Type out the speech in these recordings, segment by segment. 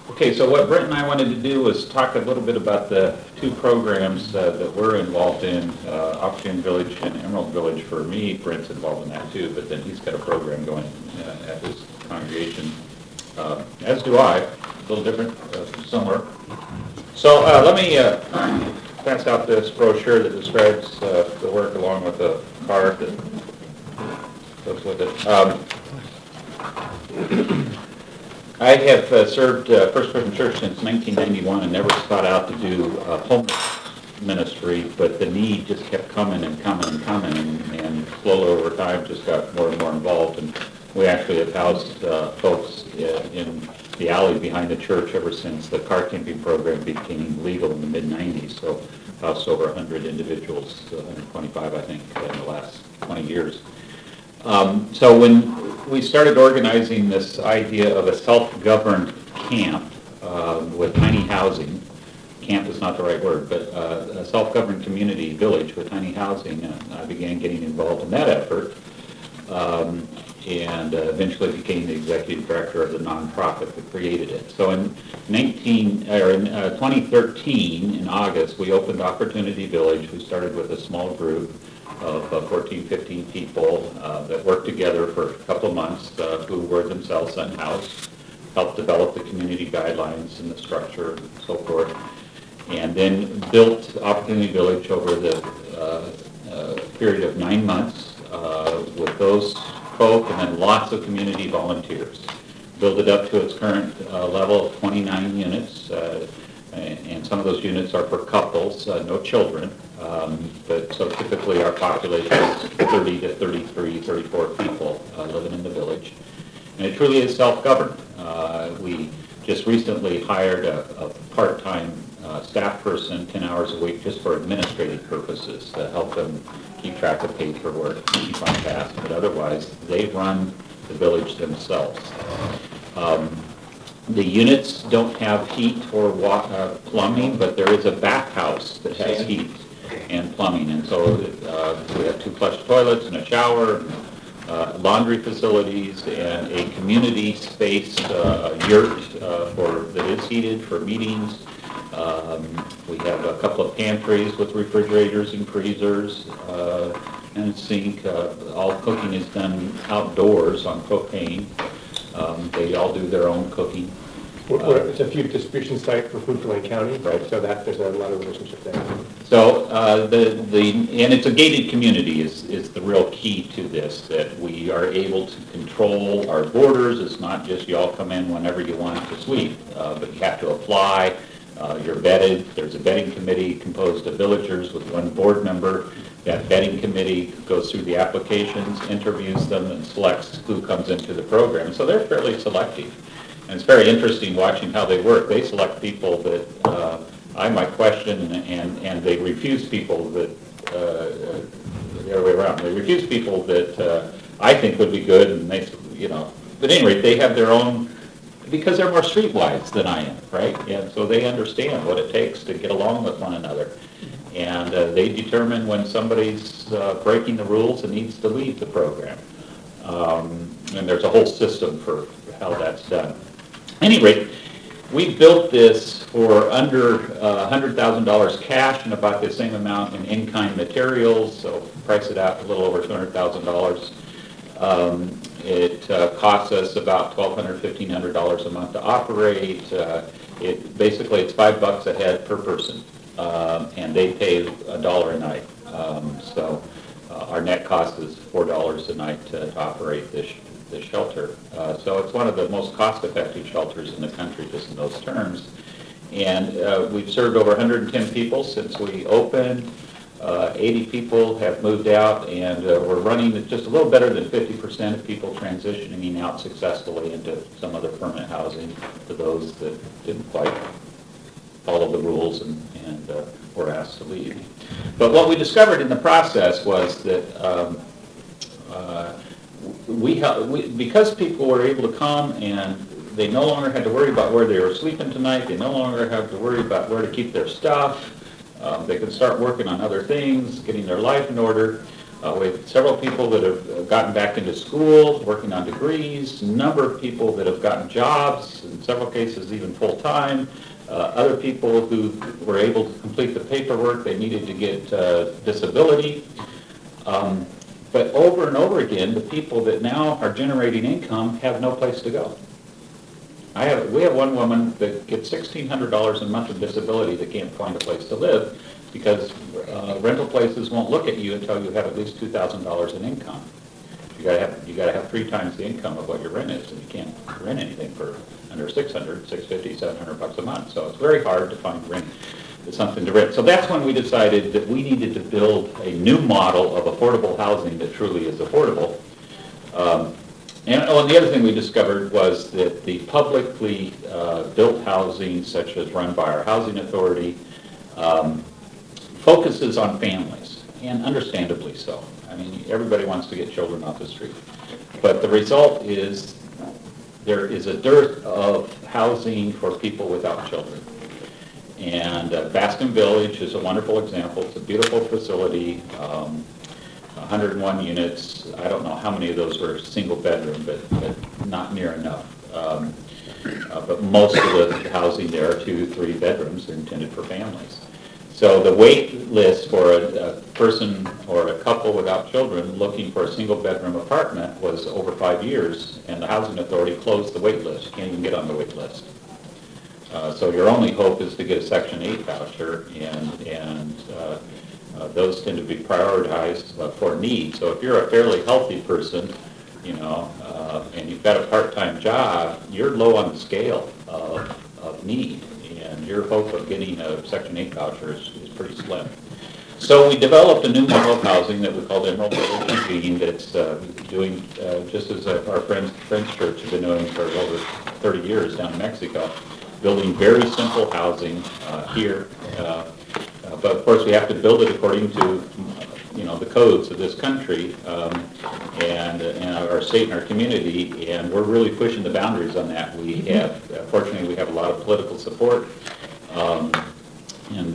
Okay, so what Brent and I wanted to do was talk a little bit about the two programs that we're involved in, Opportunity Village and Emerald Village. For me, Brent's involved in that too, but then he's got a program going at his congregation, as do I, a little different, similar. So let me pass out this brochure that describes the work along with a card that goes with it. I have served First Christian Church since 1991 and never sought out to do home ministry, but the need just kept coming and coming and coming, and slowly over time just got more and more involved. And we actually have housed folks in the alley behind the church ever since the car camping program became legal in the mid-90s. So housed over 100 individuals, 125 I think, in the last 20 years. So when we started organizing this idea of a self-governed camp with tiny housing, camp is not the right word, but a self-governed community village with tiny housing, I began getting involved in that effort, and eventually became the executive director of the nonprofit that created it. So in 2013, in August, we opened Opportunity Village. We started with a small group of 14, 15 people that worked together for a couple of months, who were themselves unhoused, helped develop the community guidelines and the structure and so forth, and then built Opportunity Village over the period of 9 months with those folk and then lots of community volunteers. Build it up to its current level of 29 units, and some of those units are for couples, no children. But so typically our population is 30 to 33, 34 people living in the village. And it truly is self-governed. We just recently hired a part-time staff person, 10 hours a week, just for administrative purposes to help them keep track of paperwork, keep on task. But otherwise, they run the village themselves. The units don't have heat or plumbing, but there is a bathhouse that has heat and plumbing, and so we have 2 flush toilets and a shower, laundry facilities, and a community space yurt that is heated for meetings. We have a couple of pantries with refrigerators and freezers and a sink. All cooking is done outdoors on propane. They all do their own cooking. It's a food distribution site for food for Lane County, right? So that there's a lot of relationship there. So and it's a gated community is the real key to this, that we are able to control our borders. It's not just you all come in whenever you want to sweep, but you have to apply. You're vetted. There's a vetting committee composed of villagers with 1 board member. That vetting committee goes through the applications, interviews them, and selects who comes into the program. So they're fairly selective. And it's very interesting watching how they work. They select people that I might question, and they refuse people that, the other way around. They refuse people that I think would be good, and they, but at any rate, they have their own, because they're more streetwise than I am, right? And so they understand what it takes to get along with one another. And they determine when somebody's breaking the rules and needs to leave the program. And there's a whole system for how that's done. At any rate, we built this for under $100,000 cash and about the same amount in in-kind materials, so price it out a little over $200,000. It costs us about $1,200, $1,500 a month to operate. Basically it's $5 a head per person, and they pay $1 a night. So our net cost is $4 a night to operate this shelter. So it's one of the most cost-effective shelters in the country, just in those terms. And we've served over 110 people since we opened. 80 people have moved out, and we're running at just a little better than 50% of people transitioning out successfully into some other permanent housing to those that didn't quite follow the rules and were asked to leave. But what we discovered in the process was that because people were able to come and they no longer had to worry about where they were sleeping tonight, they no longer had to worry about where to keep their stuff, they could start working on other things, getting their life in order. We have several people that have gotten back into school, working on degrees, a number of people that have gotten jobs, in several cases even full-time, other people who were able to complete the paperwork they needed to get disability. But over and over again, the people that now are generating income have no place to go. We have one woman that gets $1,600 a month of disability that can't find a place to live because rental places won't look at you until you have at least $2,000 in income. You gotta have 3 times the income of what your rent is, and you can't rent anything for under $600, $650, $700 a month. So it's very hard to find something to rent. So that's when we decided that we needed to build a new model of affordable housing that truly is affordable. And the other thing we discovered was that the publicly built housing, such as run by our housing authority, focuses on families, and understandably so. I mean, everybody wants to get children off the street. But the result is there is a dearth of housing for people without children. And Baskin Village is a wonderful example. It's a beautiful facility, 101 units. I don't know how many of those were single bedroom, but not near enough. But most of the housing there are 2, 3 bedrooms. They're intended for families. So the wait list for a person or a couple without children looking for a single bedroom apartment was over 5 years, and the housing authority closed the wait list. You can't even get on the wait list. So your only hope is to get a Section 8 voucher, and those tend to be prioritized for need. So if you're a fairly healthy person, and you've got a part-time job, you're low on the scale of need, and your hope of getting a Section 8 voucher is pretty slim. So we developed a new model of housing that we called Emerald Village Eugene that's doing just as our Friends Church have been doing for over 30 years down in Mexico, building very simple housing here. But of course we have to build it according to the codes of this country and our state and our community, and we're really pushing the boundaries on that. We have, fortunately, we have a lot of political support, and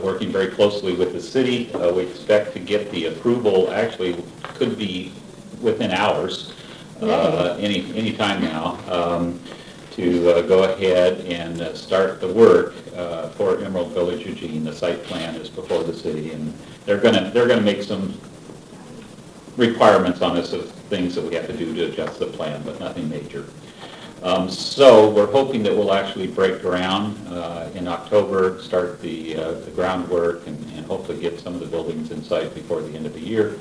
working very closely with the city. We expect to get the approval, actually could be within hours, any time now, to go ahead and start the work for Emerald Village Eugene. The site plan is before the city, and they're gonna make some requirements on us of things that we have to do to adjust the plan, but nothing major. So we're hoping that we'll actually break ground in October, start the groundwork, and hopefully get some of the buildings in sight before the end of the year,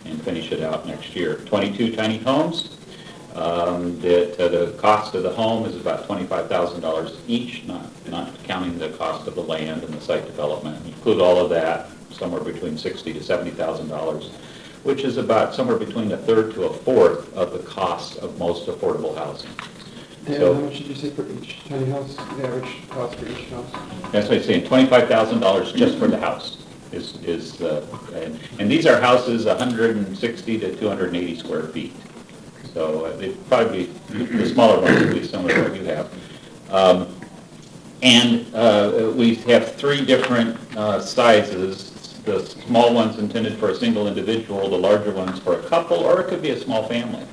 and finish it out next year. 22 tiny homes. The cost of the home is about $25,000 each, not counting the cost of the land and the site development. Include all of that, somewhere between $60,000 to $70,000, which is about somewhere between a third to a fourth of the cost of most affordable housing. And So, how much did you say for each tiny house, the average cost for each house? that's what I'm saying, $25,000 just for the house and these are houses 160 to 280 square feet. So they'd probably be, the smaller ones would be similar to what you have. We have 3 different sizes. The small ones intended for a single individual, the larger ones for a couple, or it could be a small family.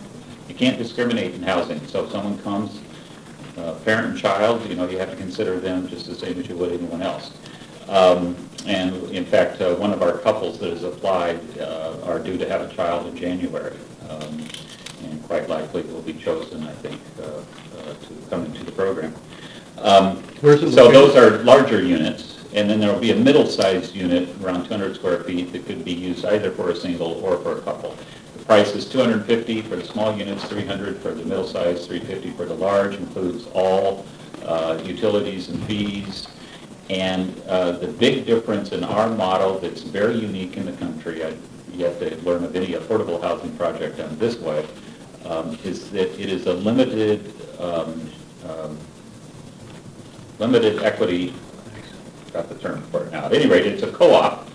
You can't discriminate in housing. So if someone comes, parent and child, you have to consider them just the same as you would anyone else. And in fact, one of our couples that has applied are due to have a child in January. And quite likely will be chosen, I think, to come into the program. So those are larger units, and then there will be a middle-sized unit around 200 square feet that could be used either for a single or for a couple. The price is $250 for the small units, $300 for the middle size, $350 for the large, includes all utilities and fees. And the big difference in our model that's very unique in the country, you have to learn of any affordable housing project done this way, is that it is a limited equity, got the term for it now. At any rate, it's a co-op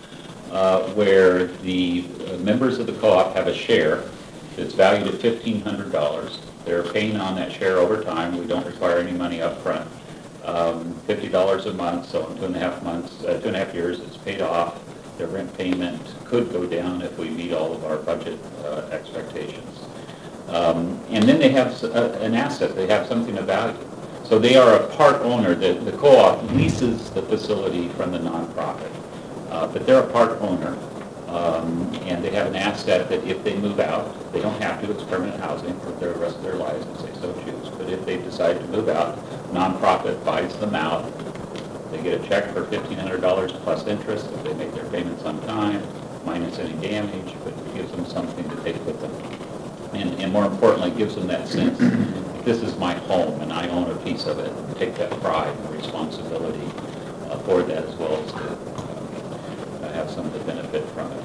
where the members of the co-op have a share that's valued at $1,500. They're paying on that share over time. We don't require any money up front. $50 a month, so in 2.5 years it's paid off. their rent payment could go down if we meet all of our budget expectations. And then they have an asset, they have something of value. So they are a part owner, the co-op leases the facility from the nonprofit, but they're a part owner. And they have an asset that if they move out, they don't have to, it's permanent housing for the rest of their lives if they so choose. But if they decide to move out, nonprofit buys them out. They get a check for $1,500 plus interest if they make their payments on time, minus any damage, but it gives them something to take with them. And more importantly, gives them that sense, this is my home and I own a piece of it. Take that pride and responsibility for that as well as to have some of the benefit from it.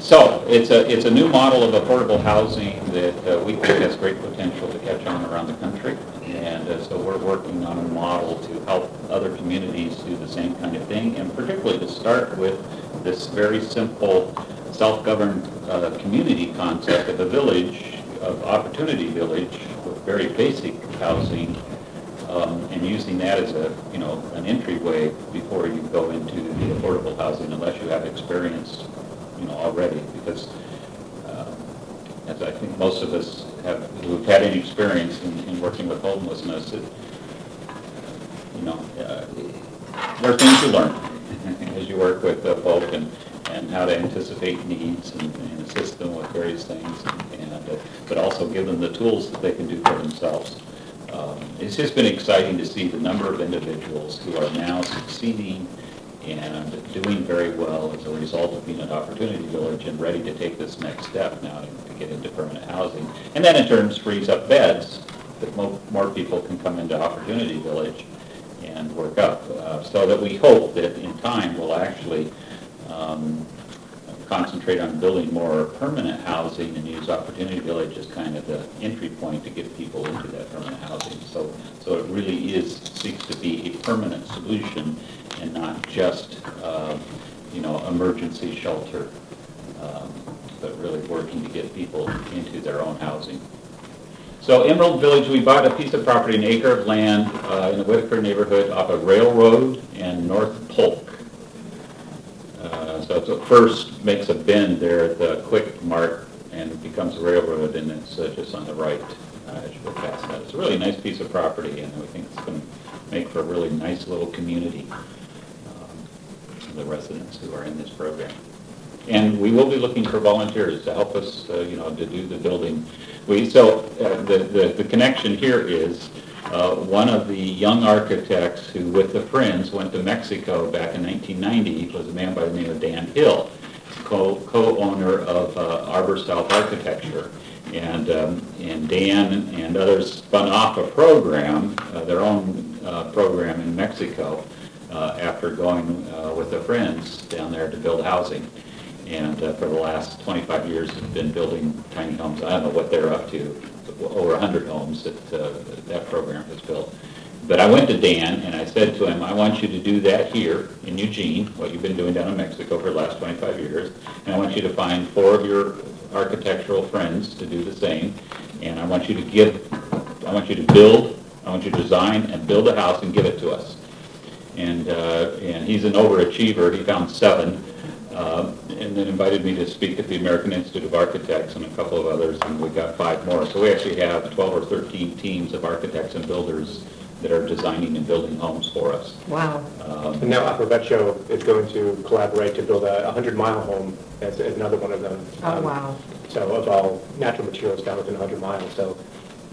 So it's a new model of affordable housing that we think has great potential to catch on around the country. And so we're working on a model to help other communities do the same kind of thing, and particularly to start with this very simple self-governed community concept of a village, of Opportunity Village, with very basic housing, and using that as an entryway before you go into the affordable housing, unless you have experience, already. Because as I think most of us who've had any experience in working with homelessness, there are things you learn as you work with folk and how to anticipate needs and assist them with various things, but also give them the tools that they can do for themselves. It's just been exciting to see the number of individuals who are now succeeding and doing very well as a result of being an Opportunity Village and ready to take this next step now to get into permanent housing. And that in turn frees up beds that more people can come into Opportunity Village and work up. So that we hope that in time we'll actually concentrate on building more permanent housing and use Opportunity Village as kind of the entry point to get people into that permanent housing. So it really seeks to be a permanent solution and not just, emergency shelter, but really working to get people into their own housing. So Emerald Village, we bought a piece of property, an acre of land in the Whitaker neighborhood off of Railroad and North Polk. So it first makes a bend there at the Quick Mart and becomes a railroad, and it's just on the right as you go past that. It's a really nice piece of property, and we think it's going to make for a really nice little community, the residents who are in this program. And we will be looking for volunteers to help us, to do the building. The connection here is one of the young architects who, with the Friends, went to Mexico back in 1990 was a man by the name of Dan Hill, co-owner of Arbor South Architecture. And Dan and others spun off a program, their own program in Mexico, after going with their friends down there to build housing. And for the last 25 years, have been building tiny homes. I don't know what they're up to, over 100 homes that program has built. But I went to Dan and I said to him, I want you to do that here in Eugene, what you've been doing down in Mexico for the last 25 years. And I want you to find 4 of your architectural friends to do the same. And I want you to design and build a house and give it to us. And he's an overachiever. He found 7. And then invited me to speak at the American Institute of Architects and a couple of others, and we got 5 more. So we actually have 12 or 13 teams of architects and builders that are designing and building homes for us. Wow. And now Aprovecchio is going to collaborate to build a 100-mile home as another one of them. Oh, wow. So of all natural materials down within 100 miles. So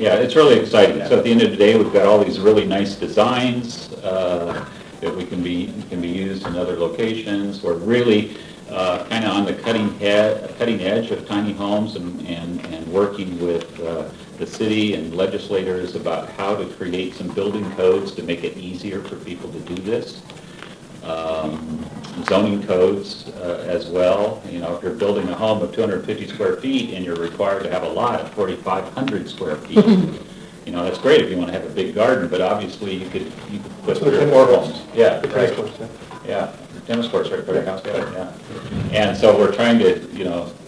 Yeah, it's really exciting. So at the end of the day, we've got all these really nice designs that can be used in other locations. We're really kind of on the cutting edge of tiny homes and working with the city and legislators about how to create some building codes to make it easier for people to do this. Zoning codes as well. If you're building a home of 250 square feet and you're required to have a lot of 4,500 square feet, that's great if you want to have a big garden, but obviously you could put 3 or 4 homes. Yeah, the right. tennis courts, Yeah, tennis courts right for your house, yeah. And so we're trying to,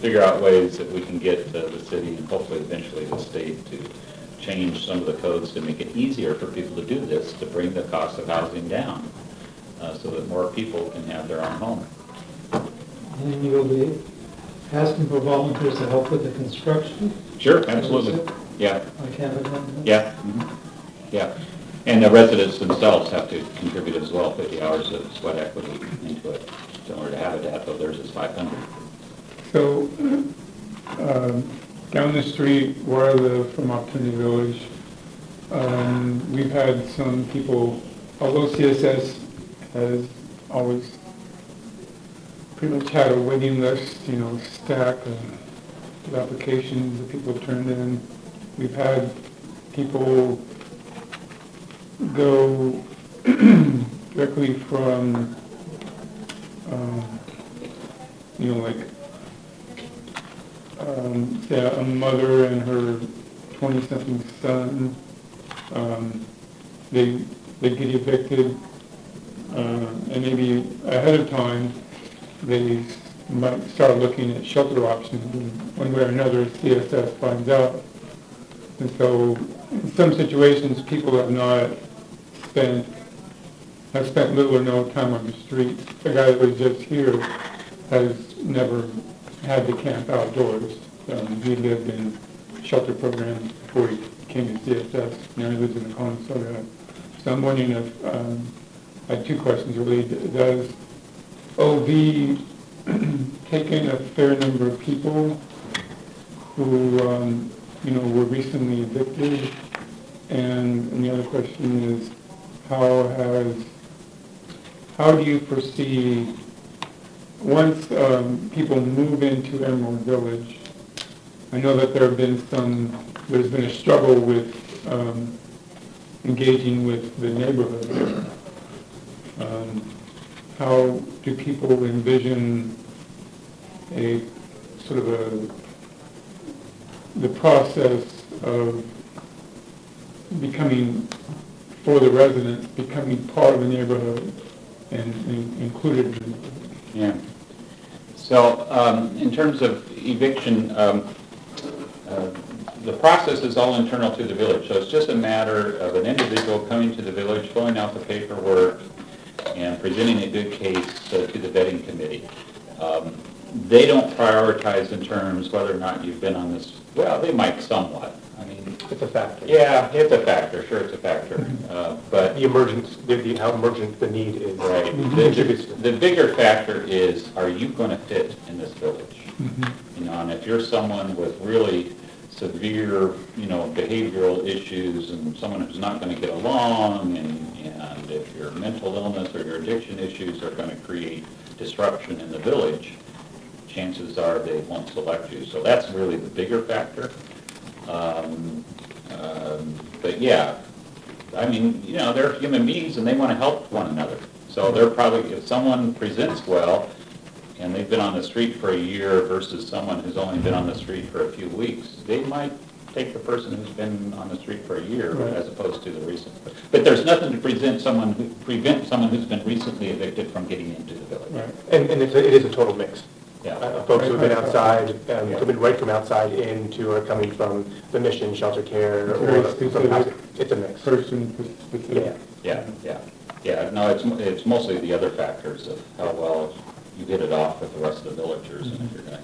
figure out ways that we can get the city and hopefully eventually the state to change some of the codes to make it easier for people to do this, to bring the cost of housing down, so that more people can have their own home. And you'll be asking for volunteers to help with the construction? Sure, absolutely. Yeah, Like having them? yeah, yeah. And the residents themselves have to contribute as well, 50 hours of sweat equity into it. So in order to have it, though, theirs is 500. So, down the street where I live from Opportunity Village, we've had some people, although CSS has always pretty much had a waiting list, stack of applications that people have turned in. We've had people go directly from, like, a mother and her 20-something son, they get evicted, and maybe ahead of time, they might start looking at shelter options, and one way or another, CSS finds out. And so, in some situations, people have spent little or no time on the street. The guy that was just here has never had to camp outdoors. He lived in shelter programs before he came to CSS. Now he lives in the Connersville. So I'm wondering if, I had two questions really. Does OV take in a fair number of people who, were recently evicted? And the other question is, how do you foresee, once people move into Emerald Village, I know that there's been a struggle with engaging with the neighborhood. How do people envision the process of becoming, for the residents, becoming part of the neighborhood and included in the neighborhood? Yeah. So in terms of eviction, the process is all internal to the village. So it's just a matter of an individual coming to the village, filling out the paperwork, and presenting a good case to the vetting committee. They don't prioritize in terms whether or not you've been on this, well, they might somewhat. I mean, It's a factor. yeah, it's a factor, sure it's a factor. But The emergence, how emergent the need is. right, contributes. the bigger factor is, are you going to fit in this village? And if you're someone with really severe, behavioral issues and someone who's not going to get along, and if your mental illness or your addiction issues are going to create disruption in the village, chances are they won't select you. So that's really the bigger factor. But yeah, I mean, they're human beings and they want to help one another. So they're probably, if someone presents well and they've been on the street for a year versus someone who's only been on the street for a few weeks, they might take the person who's been on the street for a year as opposed to the recent. But there's nothing to prevent someone who's been recently evicted from getting into the village. Right. And it is a total mix. Yeah. Folks who have been outside, coming right from outside in, to are coming from the Mission, Shelter Care, Very or from specific. housing. It's a mix. Person specific. Yeah. Yeah, no, it's mostly the other factors of how well you get it off with the rest of the villagers, and if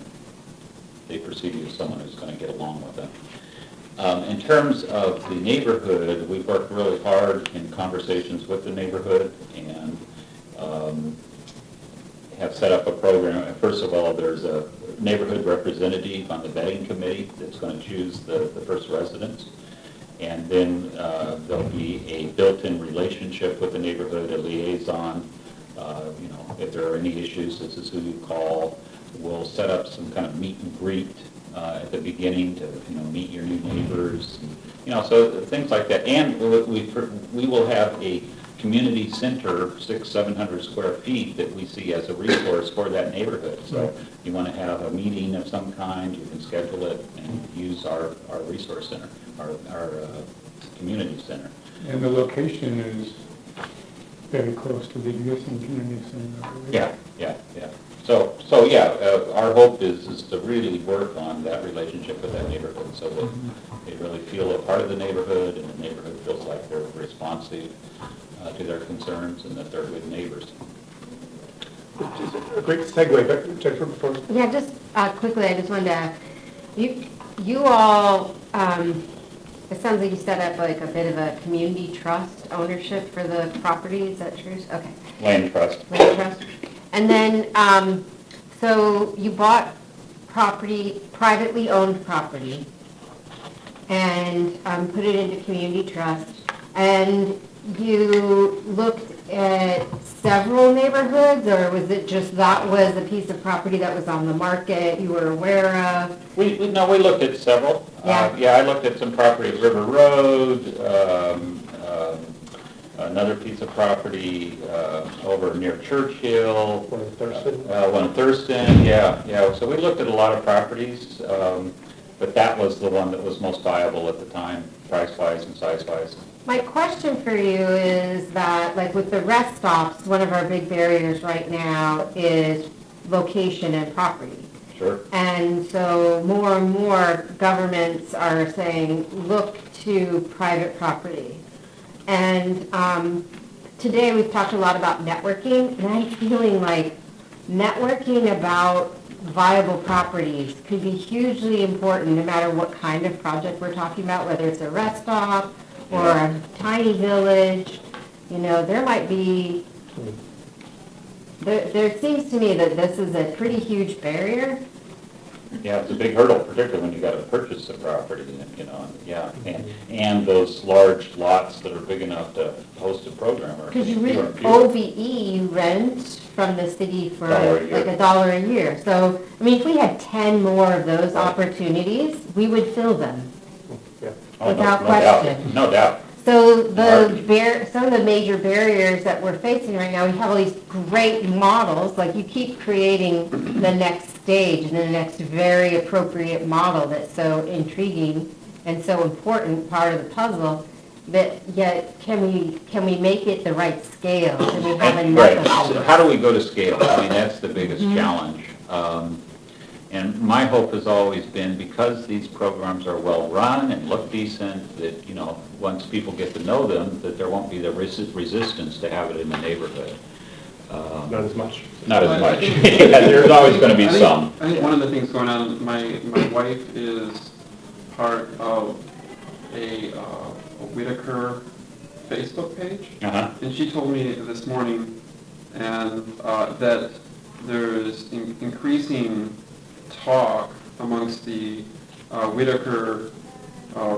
they perceive you as someone who's going to get along with them. In terms of the neighborhood, we've worked really hard in conversations with the neighborhood and have set up a program. First of all, there's a neighborhood representative on the vetting committee that's going to choose the first residents. And then there'll be a built-in relationship with the neighborhood, a liaison. If there are any issues, this is who you call. We'll set up some kind of meet and greet at the beginning to meet your new neighbors. So things like that. And we will have a community center, 600-700 square feet, that we see as a resource for that neighborhood. So you want to have a meeting of some kind, you can schedule it and use our resource center, our community center. And the location is very close to the existing community center, I believe. Yeah. So our hope is to really work on that relationship with that neighborhood so that they really feel a part of the neighborhood and the neighborhood feels like they're responsive to their concerns and that they're good neighbors. which is a great segue, but Jennifer, before, Yeah, just quickly, I just wanted to ask, you all, it sounds like you set up like a bit of a community trust ownership for the property, is that true? Okay. Land trust. Land trust. And then, so you bought property, privately owned property, and put it into community trust, and you looked at several neighborhoods, or was it just that was a piece of property that was on the market you were aware of? We looked at several. Yeah. Yeah, I looked at some property at River Road, another piece of property over near Churchill. one of Thurston. One in Thurston, yeah. So we looked at a lot of properties, but that was the one that was most viable at the time, price-wise and size-wise. My question for you is that, like with the rest stops, one of our big barriers right now is location and property. Sure. And so more and more governments are saying, look to private property. And today we've talked a lot about networking, and I'm feeling like networking about viable properties could be hugely important no matter what kind of project we're talking about, whether it's a rest stop or a tiny village. You know, there might be, there seems to me that this is a pretty huge barrier. Yeah, it's a big hurdle, particularly when you got to purchase the property, you know, yeah. And those large lots that are big enough to host a program. Because you OVE, you rent from the city for $1 a year. like $1 a year. So, I mean, if we had 10 more of those opportunities, we would fill them. Yeah. Without No doubt. question. No doubt. So Marketing. some of the major barriers that we're facing right now, we have all these great models, like you keep creating the next stage and the next very appropriate model that's so intriguing and so important part of the puzzle, but yet can we make it the right scale? Can we have enough Right. of So them? how do we go to scale? I mean, that's the biggest challenge. And my hope has always been, because these programs are well-run and look decent, that, you know, once people get to know them, that there won't be the resistance to have it in the neighborhood. Not as much. Not as much. Yeah, there's always going to be I think- some. I think one of the things going on, my wife is part of a Whitaker Facebook page, Uh-huh. and she told me this morning and that there's increasing talk amongst the Whitaker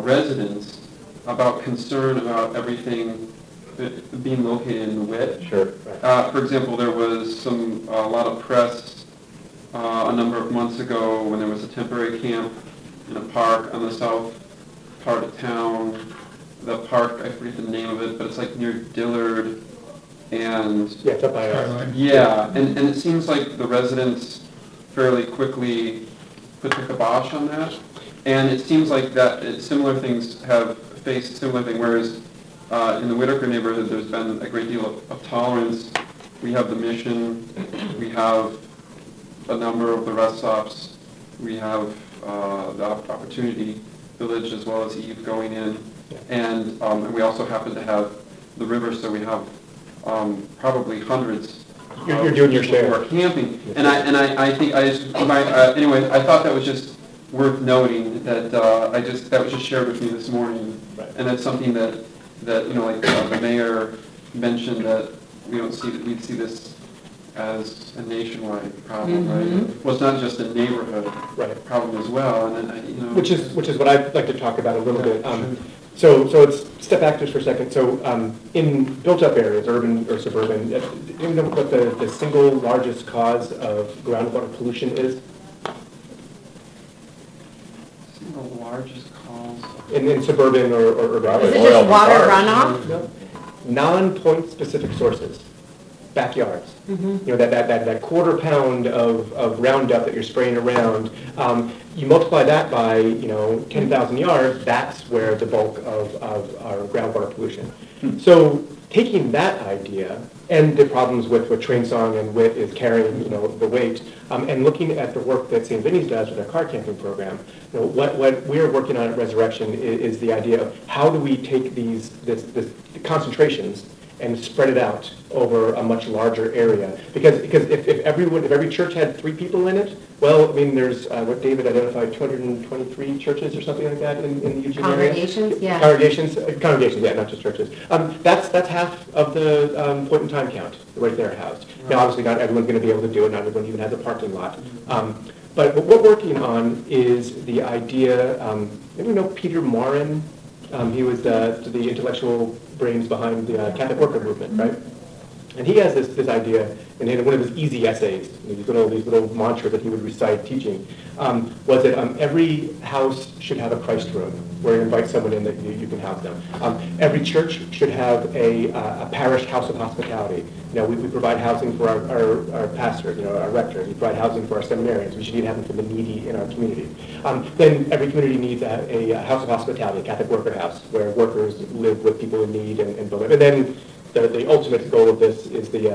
residents about concern about everything being located in the Whit. Sure. Right. For example, there was a lot of press a number of months ago when there was a temporary camp in a park on the south part of town. The park, I forget the name of it, but it's like near Dillard. And Yeah, it's up by us. Caroline. yeah, and it seems like the residents fairly quickly put the kibosh on that. And it seems like that similar things have faced similar thing, whereas in the Whitaker neighborhood, there's been a great deal of tolerance. We have the Mission, we have a number of the rest stops, we have the Opportunity Village as well as Eve going in, and we also happen to have the river, so we have probably hundreds. You're doing your people who share. are camping, and I think anyway, I thought that was just worth noting that that was just shared with me this morning, Right. and that's something that you know, like the mayor mentioned, that we'd see this as a nationwide problem, right? Well, it's not just a neighborhood Right. problem as well, and then, you know. Which is what I'd like to talk about a little bit. Sure. So let's step back just for a second. So in built-up areas, urban or suburban, do you know what the single largest cause of groundwater pollution is? The largest cause. In suburban or urban? Is it Oil just water cars. runoff? No. Non-point specific sources, backyards. You know, that quarter pound of Roundup that you're spraying around, you multiply that by, you know, 10,000 yards, that's where the bulk of our groundwater pollution. So taking that idea and the problems with what Train Song and WIT is carrying, you know, the weight, and looking at the work that St. Vinny's does with their car camping program, you know, what we're working on at Resurrection is the idea of how do we take the concentrations and spread it out over a much larger area. Because if every church had 3 people in it, well, I mean, there's, what David identified, 223 churches or something like that in the Eugene area. Congregations, yeah. Congregations, yeah, not just churches. That's half of the point in time count right there housed. Now, obviously, not everyone's going to be able to do it. Not everyone even has a parking lot. But what we're working on is the idea, maybe you know Peter Morin? He was the intellectual brains behind the Catholic worker movement, right? And he has this idea, and in one of his easy essays, these little mantras that he would recite teaching, was that every house should have a Christ room, where you invite someone in that you can house them. Every church should have a parish house of hospitality. You know, we provide housing for our pastors, you know, our rectors. We provide housing for our seminarians. We should need housing for the needy in our community. Then every community needs a house of hospitality, a Catholic worker house, where workers live with people in need and build it. And then the ultimate goal of this is the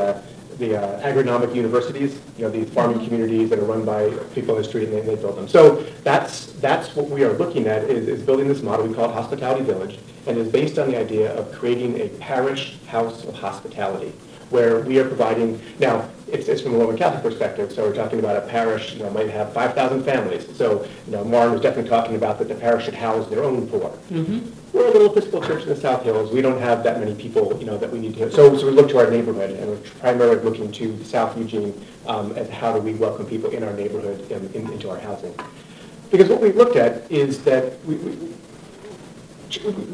agronomic universities, you know, these farming communities that are run by people in the street, and they build them. So that's what we are looking at, is building this model. We call it Hospitality Village, and is based on the idea of creating a parish house of hospitality, where we are providing, now, it's from a Roman Catholic perspective, so we're talking about a parish, you know, might have 5,000 families. So, you know, Martin was definitely talking about that the parish should house their own poor. We're a little Episcopal church in the South Hills. We don't have that many people, you know, that we need to. So we look to our neighborhood, and we're primarily looking to South Eugene at how do we welcome people in our neighborhood into our housing. Because what we've looked at is that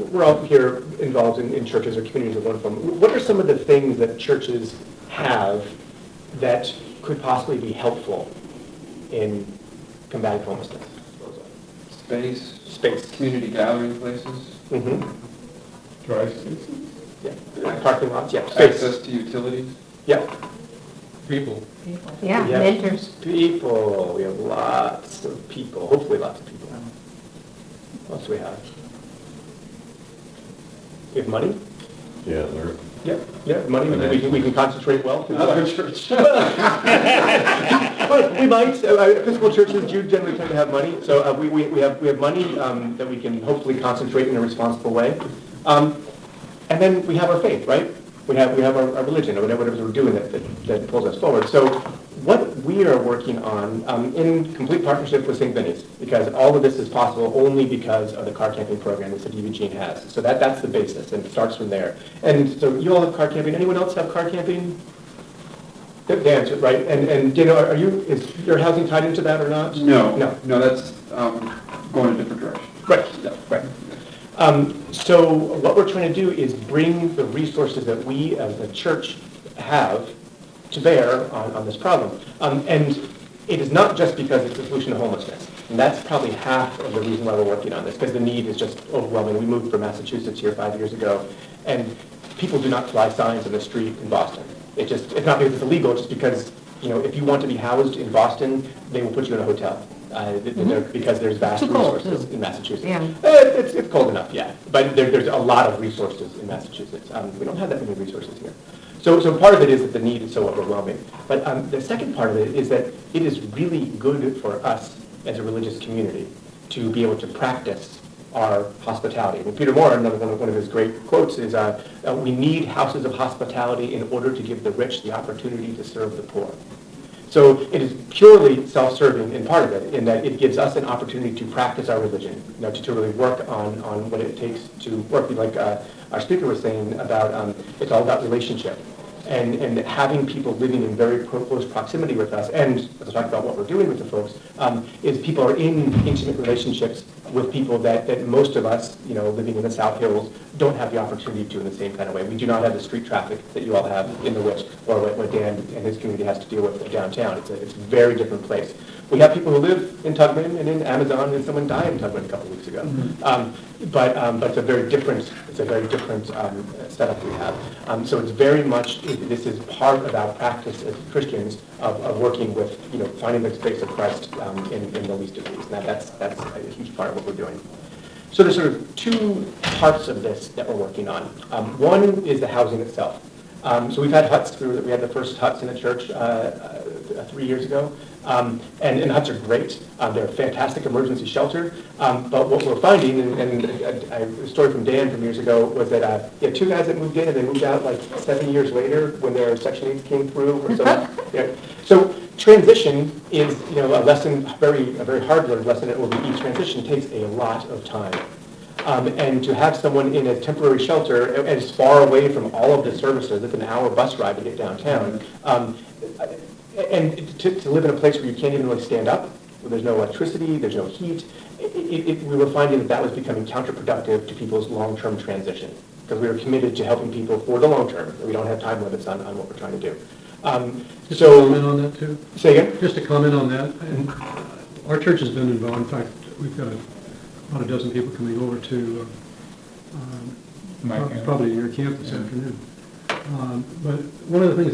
we're all here involved in churches or communities of one form. What are some of the things that churches have that could possibly be helpful in combating homelessness? Space, community gathering places, Dry spaces. Yeah, parking lots, yeah, space. access to utilities. Yeah. People. Yeah, We have mentors. People, we have lots of people, hopefully lots of people. What else do we have? We have money? Yeah, Yeah, money, we can concentrate well. Another church. But we might, Episcopal churches do generally tend to have money, so we have money that we can hopefully concentrate in a responsible way. And then we have our faith, right? We have our religion, or whatever we're doing that pulls us forward. So what we are working on, in complete partnership with St. Vinny's, because all of this is possible only because of the car camping program that City of Eugene has. So that's the basis, and it starts from there. And so you all have car camping. Anyone else have car camping? Dan, right? And you know, is your housing tied into that or not? No, No. that's going a different direction. Right, right. So what we're trying to do is bring the resources that we as a church have to bear on this problem. And it is not just because it's a solution to homelessness. And that's probably half of the reason why we're working on this, because the need is just overwhelming. We moved from Massachusetts here 5 years ago, and people do not fly signs on the street in Boston. It's not because it's illegal, it's just because, you know, if you want to be housed in Boston, they will put you in a hotel. Because there's vast Too cold, resources too. in Massachusetts. Yeah. It's cold enough, yeah. But there's a lot of resources in Massachusetts. We don't have that many resources here. So part of it is that the need is so overwhelming. But the second part of it is that it is really good for us as a religious community to be able to practice our hospitality. I mean, Peter Moore, one of his great quotes is, we need houses of hospitality in order to give the rich the opportunity to serve the poor. So it is purely self-serving in part of it, in that it gives us an opportunity to practice our religion, you know, to really work on what it takes to work. Like our speaker was saying about, it's all about relationship. And having people living in very close proximity with us, and let's talk about what we're doing with the folks, is people are in intimate relationships with people that most of us, you know, living in the South Hills, don't have the opportunity to in the same kind of way. We do not have the street traffic that you all have in the West, or what Dan and his community has to deal with downtown. It's a very different place. We have people who live in Tugman and in Amazon, and someone died in Tugman a couple of weeks ago. But it's a very different setup we have. So it's very much, this is part of our practice as Christians of working with, you know, finding the face of Christ in the least of these. And that's a huge part of what we're doing. So there's sort of two parts of this that we're working on. One is the housing itself. So we've had huts. We had the first huts in the church 3 years ago. And the huts are great. They're a fantastic emergency shelter. But what we're finding, and a story from Dan from years ago, was that you had two guys that moved in and they moved out like 7 years later when their Section 8 came through. Or so, yeah. So transition is, a lesson, a very hard-learned lesson at OBE. Transition takes a lot of time. And to have someone in a temporary shelter as far away from all of the services, it's an hour bus ride to get downtown, and to live in a place where you can't even really stand up, where there's no electricity, there's no heat, we were finding that was becoming counterproductive to people's long-term transition, because we were committed to helping people for the long term. We don't have time limits on what we're trying to do. Just a comment on that, too? Say again? Just a comment on that. And our church has been involved. In fact, we've got about a dozen people coming over to probably your camp this afternoon. But one of the things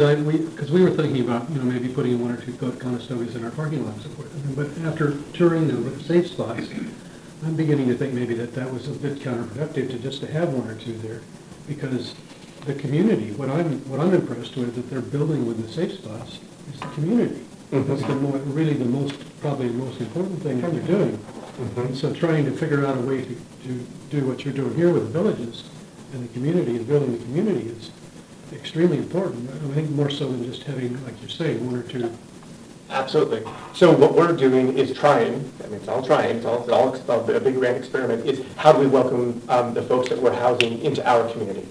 because we were thinking about, maybe putting in one or two Conestogas in our parking lot and so forth. But after touring the safe spots, I'm beginning to think maybe that was a bit counterproductive to have one or two there, because the community, what I'm impressed with that they're building with the safe spots is the community. That's probably the most important thing that they're doing. And so trying to figure out a way to do what you're doing here with the villages and the community and building the community is extremely important. I think more so than just having, like you're saying, one or two. Absolutely. So what we're doing is trying, it's all a big grand experiment, is how do we welcome the folks that we're housing into our community?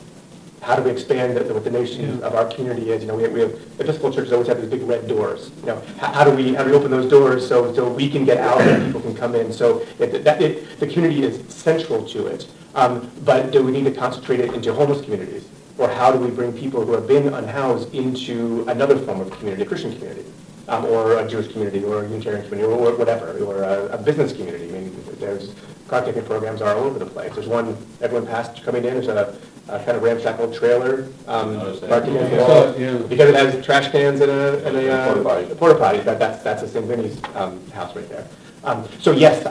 How do we expand what the nation of our community is? We have Episcopal churches always have these big red doors. How do we open those doors so we can get out and people can come in? So the community is central to it. But do we need to concentrate it into homeless communities? Or how do we bring people who have been unhoused into another form of community, a Christian community, or a Jewish community, or a Unitarian community, or whatever, or a business community? I mean, there's caretaking programs are all over the place. There's one, everyone passed coming in, there's a kind of ramshackle trailer parking in the wall, because it has trash cans and a porta potty. That's a St. Vinny's house right there. So yes,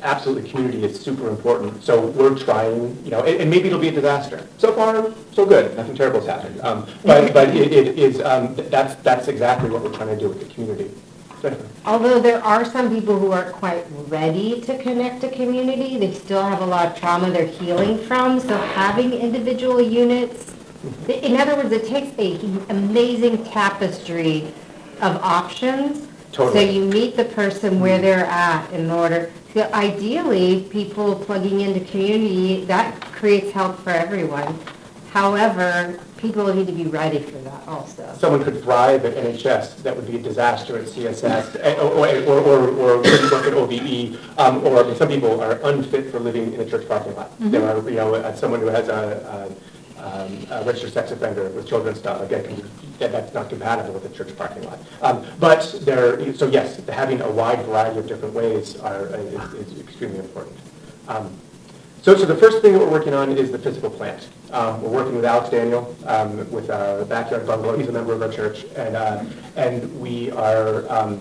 absolutely, community is super important. So we're trying, and maybe it'll be a disaster. So far, so good. Nothing terrible has happened. But it is, that's exactly what we're trying to do with the community. Although there are some people who aren't quite ready to connect to community, they still have a lot of trauma they're healing from, so having individual units, in other words, it takes an amazing tapestry of options. Totally. So you meet the person where they're at in order, so ideally, people plugging into community, that creates help for everyone. However, people need to be ready for that also. Someone could thrive at NHS, that would be a disaster at CSS, or couldn't work at OBE, or some people are unfit for living in a church parking lot. There are, someone who has a registered sex offender with children's stuff, again, that's not compatible with a church parking lot. So yes, having a wide variety of different ways is extremely important. So the first thing that we're working on is the physical plant. We're working with Alex Daniel with Backyard Bungalow. He's a member of our church, and we are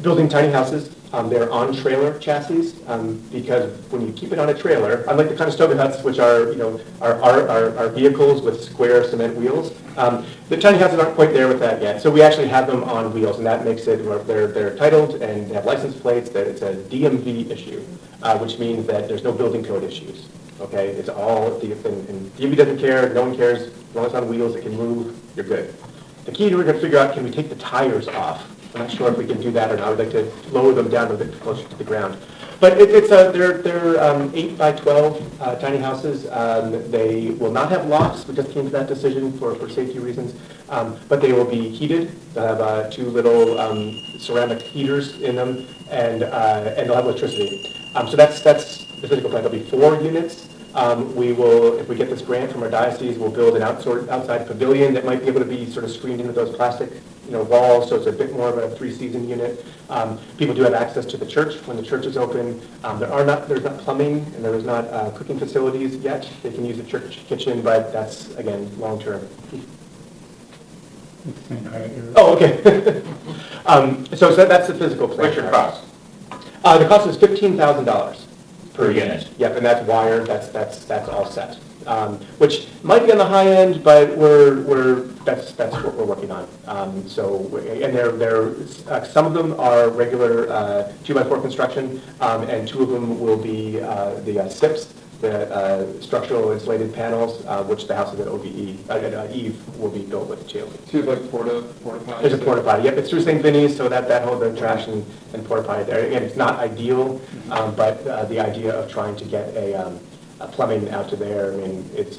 building tiny houses. They're on trailer chassis because when you keep it on a trailer, unlike the Conestoga huts, which are are vehicles with square cement wheels, the tiny houses aren't quite there with that yet. So we actually have them on wheels, and that makes it they're titled and have license plates. That it's a DMV issue, which means that there's no building code issues. Okay, it's all and DMV doesn't care. No one cares. As long as it's on wheels, it can move. You're good. The key we're going to figure out: can we take the tires off? I'm not sure if we can do that or not. I would like to lower them down a bit closer to the ground. But they're 8 by 12 tiny houses. They will not have locks. We just came to that decision for safety reasons. But they will be heated. They'll have two little ceramic heaters in them, and they'll have electricity. So that's the physical plant. There'll be 4 units. We will, if we get this grant from our diocese, we'll build an outside pavilion that might be able to be sort of screened into those plastic walls, so it's a bit more of a 3-season unit. People do have access to the church when the church is open. There's not plumbing and there is not cooking facilities yet. They can use the church kitchen, but that's, again, long-term. Oh, okay. So that's the physical plan. What's your cost? The cost is $15,000 Per unit. Yep, and that's wired. That's all set. which might be on the high end, but that's what we're working on. Some of them are regular 2x4 construction, and 2 of them will be the SIPs, the structural insulated panels, which the houses at Eve will be built with too. Two like porta potties. There's a porta potty. Yep, it's through St. Vinny's, so that whole the trash and porta potty there. Again, it's not ideal, but the idea of trying to get a plumbing out to there, I mean, it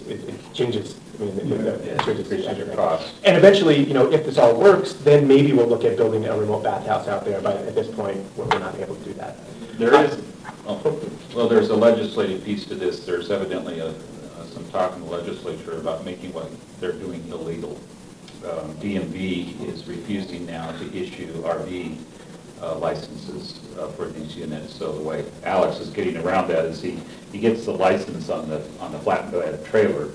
changes. I mean, it changes Your cost. And eventually, if this all works, then maybe we'll look at building a remote bathhouse out there. But at this point, we're not able to do that. There's a legislative piece to this. There's evidently some talk in the legislature about making what they're doing illegal. DMV is refusing now to issue RV licenses for these units. So the way Alex is getting around that is he gets the license on the flatbed trailer,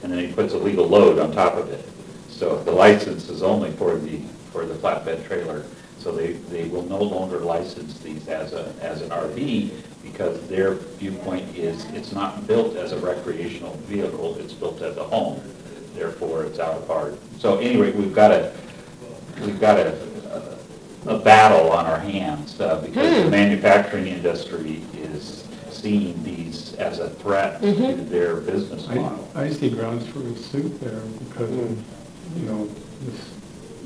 and then he puts a legal load on top of it. So the license is only for the flatbed trailer. So they will no longer license these as an RV, because their viewpoint is it's not built as a recreational vehicle, it's built as a home. Therefore, it's out of our. So anyway, we've got a battle on our hands because the manufacturing industry is seeing these as a threat to their business model. I see grounds for a suit there because,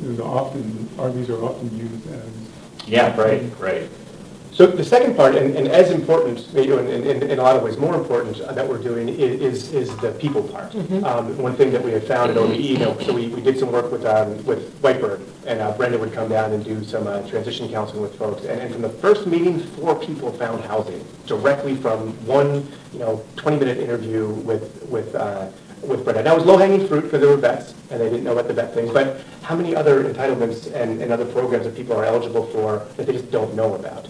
RVs are often used as. Yeah, right. So the second part, and as important, in a lot of ways more important that we're doing is the people part. One thing that we have found at OBE, so we did some work with Whitebird, and Brenda would come down and do some transition counseling with folks. And from the first meeting, 4 people found housing directly from one 20-minute interview with Brenda. That was low-hanging fruit because they were vets and they didn't know what the vet things. But how many other entitlements and other programs that people are eligible for that they just don't know about?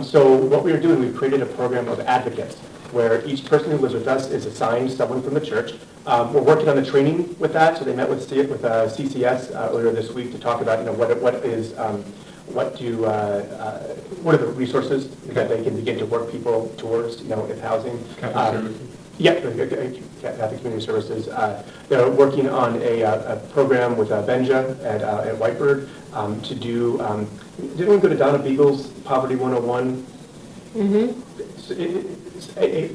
So what we are doing, we've created a program of advocates where each person who lives with us is assigned someone from the church. We're working on the training with that, so they met with CCS earlier this week to talk about what are the resources that they can begin to work people towards, if housing. Catholic Community Services. They're working on a program with Benja at Whitebird to do. Did anyone go to Donna Beagle's Poverty 101?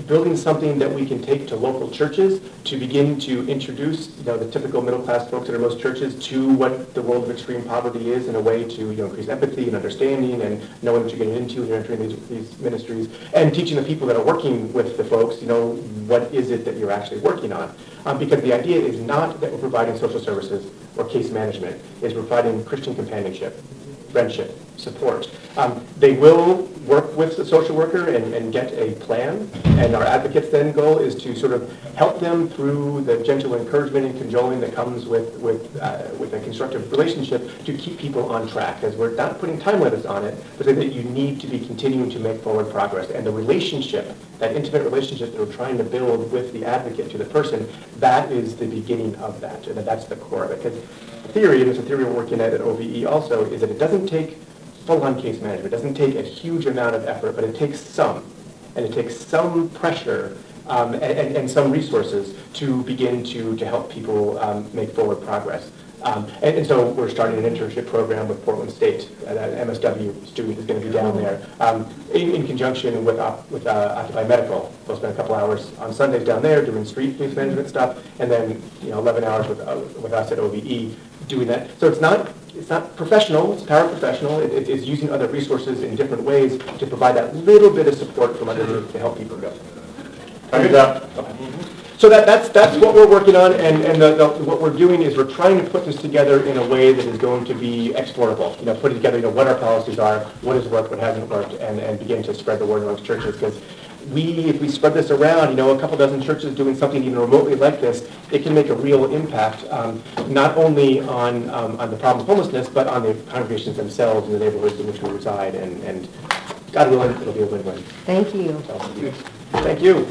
Building something that we can take to local churches to begin to introduce, the typical middle-class folks that are most churches to what the world of extreme poverty is in a way to, increase empathy and understanding and knowing what you're getting into when you're entering these ministries, and teaching the people that are working with the folks, what is it that you're actually working on. Because the idea is not that we're providing social services or case management, it's providing Christian companionship, friendship, support. They will work with the social worker and get a plan, and our advocates then goal is to sort of help them through the gentle encouragement and cajoling that comes with a constructive relationship to keep people on track, as we're not putting time limits on it, but that you need to be continuing to make forward progress. And the relationship, that intimate relationship that we're trying to build with the advocate to the person, that is the beginning of that, and that's the core of it. Because the theory, and it's a theory we're working at OVE also, is that it doesn't take full-on case management. It doesn't take a huge amount of effort, but it takes some. And it takes some pressure and some resources to begin to help people make forward progress. And so we're starting an internship program with Portland State. An MSW student is going to be down there in conjunction with Occupy Medical. They'll spend a couple hours on Sundays down there doing street case management stuff, and then 11 hours with us at OVE doing that. So it's not professional, it's paraprofessional. It's using other resources in different ways to provide that little bit of support from underneath to help people go. Thumbs up. So that's what we're working on, and what we're doing is we're trying to put this together in a way that is going to be exportable. Putting together what our policies are, what has worked, what hasn't worked, and begin to spread the word amongst churches. Because if we spread this around, a couple dozen churches doing something even remotely like this, it can make a real impact, not only on the problem of homelessness, but on the congregations themselves and the neighborhoods in which we reside. And God willing, it'll be a win-win. Thank you. So, thank you.